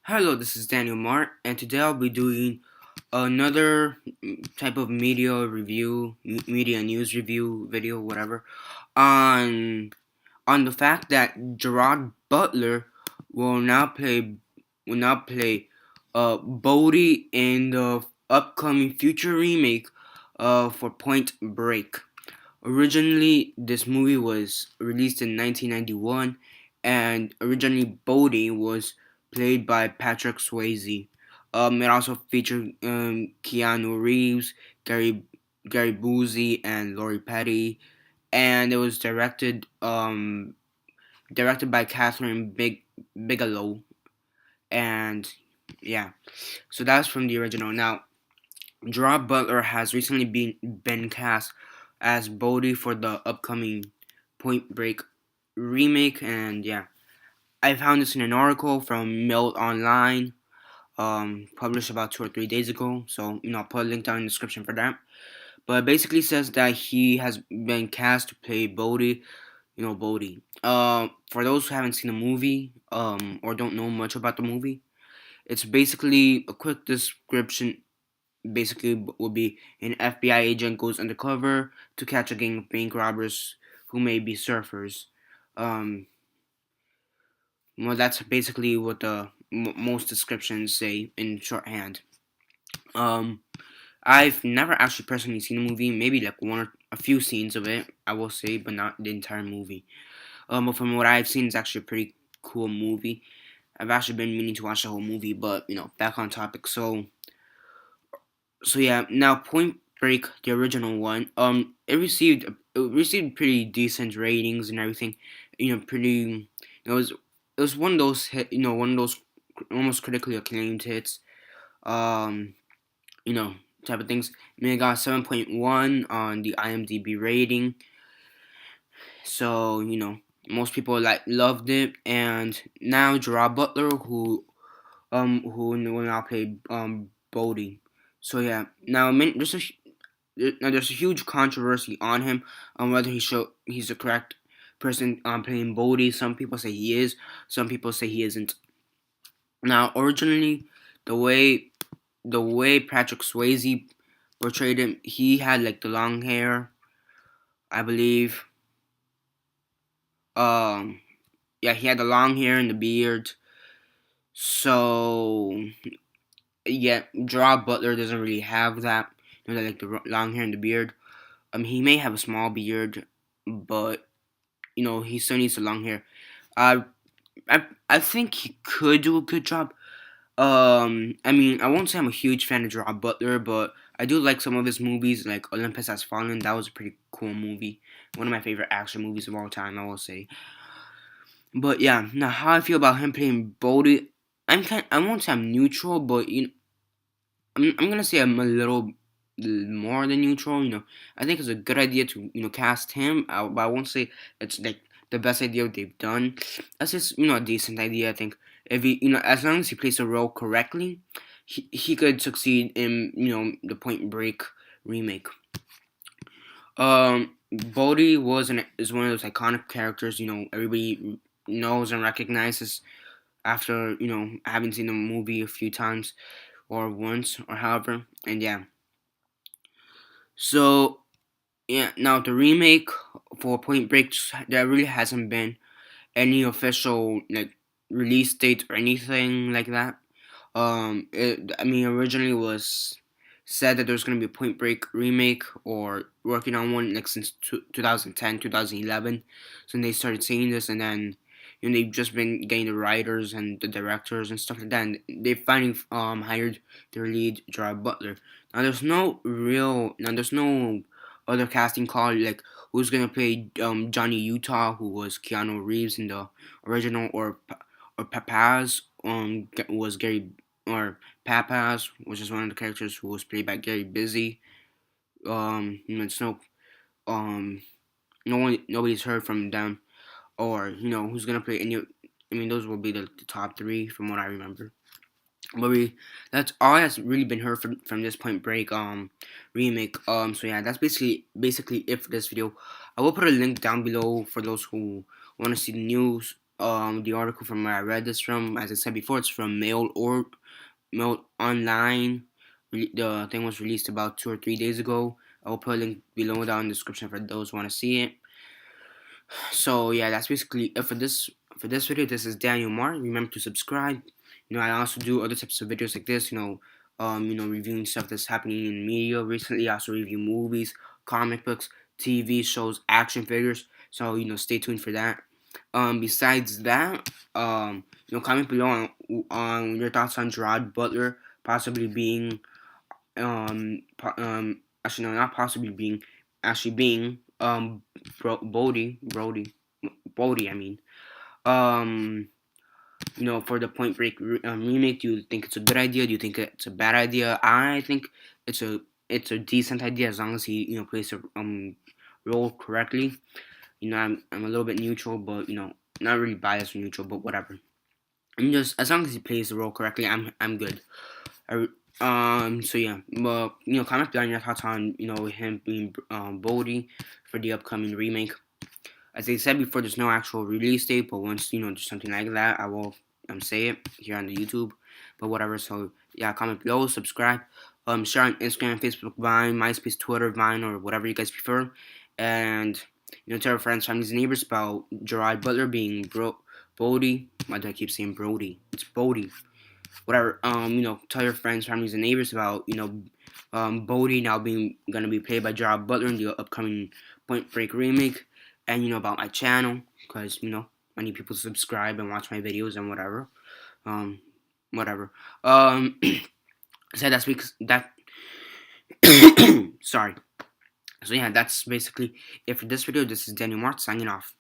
Hello, this is Daniel Mart, and today I'll be doing another type of media review, media news review video, whatever, on the fact that Gerard Butler will now play Bodhi in the upcoming future remake for Point Break. Originally, this movie was released in 1991, and originally Bodhi was played by Patrick Swazye. It also featured Keanu Reeves, Gary Busey, and Lori Petty, and it was directed by Catherine Bigelow, and yeah, so that's from the original. Now, Gerard Butler has recently been cast as Bodhi for the upcoming Point Break remake, and yeah, I found this in an article from Mail Online, published about 2 or 3 days ago. So I'll put a link down in the description for that. But it basically says that he has been cast to play Bodhi. Bodhi. For those who haven't seen the movie, or don't know much about the movie, it's basically a quick description. Basically, will be an FBI agent goes undercover to catch a gang of bank robbers who may be surfers. Um, well, that's basically what the most descriptions say in shorthand. Um, I've never actually personally seen the movie. Maybe like one or a few scenes of it, I will say, but not the entire movie. But from what I've seen, it's actually a pretty cool movie. I've actually been meaning to watch the whole movie, but back on topic. So yeah, now Point Break, the original one, it received pretty decent ratings and everything. Pretty. It was one of those one of those almost critically acclaimed hits. Um, type of things. I mean, it got 7.1 on the IMDb rating. So most people loved it, and now Gerard Butler, who will now play Bodhi. So yeah, now there's a huge controversy on him on whether he's the correct person playing Bodhi. Some people say he is, some people say he isn't. Now, originally, the way Patrick Swayze portrayed him, he had like the long hair, I believe. Um, yeah, he had the long hair and the beard. So yeah, Gerard Butler doesn't really have that. Like the long hair and the beard. He may have a small beard, but he still needs the long hair. Uh, I think he could do a good job. I mean, I won't say I'm a huge fan of Gerard Butler, but I do like some of his movies, like Olympus Has Fallen. That was a pretty cool movie. One of my favorite action movies of all time, I will say. But yeah, now how I feel about him playing Bodhi, I won't say I'm neutral, but I'm gonna say I'm a little more than neutral. I think it's a good idea to cast him, but I won't say it's like the best idea they've done. That's just a decent idea. I think if he as long as he plays the role correctly, he could succeed in the Point Break remake. Bodhi is one of those iconic characters. Everybody knows and recognizes after having seen the movie a few times or once or however. And yeah, so yeah, now the remake for Point Break, there really hasn't been any official release date or anything like that. I mean, originally was said that there's gonna be a Point Break remake or working on one since 2010, 2011. So they started seeing this, and then they've just been getting the writers and the directors and stuff like that. And they finally hired their lead, Gerard Butler. There's no other casting call like who's gonna play Johnny Utah, who was Keanu Reeves in the original, or Papaz was Gary, or Papaz, which is one of the characters who was played by Gary Busey. It's um nobody's heard from them, or who's gonna play any. I mean, those will be the top three from what I remember. But that's all that's really been heard from this Point Break remake. So yeah, that's basically it for this video. I will put a link down below for those who want to see the news the article from where I read this from. As I said before, it's from Mail Online. The thing was released about 2 or 3 days ago. I will put a link below down in the description for those who want to see it. So yeah, that's basically it for this video. This is Daniel Mart. Remember to subscribe. I also do other types of videos like this. Reviewing stuff that's happening in media recently. I also review movies, comic books, TV shows, action figures. So stay tuned for that. Besides that, comment below on your thoughts on Gerard Butler possibly being actually no, not possibly being, actually being Bodhi. I mean, um, for the Point Break remake, do you think it's a good idea? Do you think it's a bad idea? I think it's a decent idea as long as he plays the role correctly. I'm a little bit neutral, but not really biased or neutral, but whatever. I'm just, as long as he plays the role correctly, I'm good. So yeah, but comment down your thoughts on him being Bodhi for the upcoming remake. As I said before, there's no actual release date, but once there's something like that, I will say it here on the YouTube. But whatever. So yeah, comment below, subscribe, share on Instagram, Facebook, Vine, MySpace, Twitter, Vine, or whatever you guys prefer, and tell your friends, families, and neighbors about Gerard Butler being Bodhi. Why do I keep saying Brody? It's Bodhi. Whatever. Tell your friends, families, and neighbors about Bodhi now gonna be played by Gerard Butler in the upcoming Point Break remake, and about my channel, because I need people to subscribe and watch my videos and whatever. Whatever. So that's because that. Sorry. So yeah, that's basically it for this video. This is Daniel Mart signing off.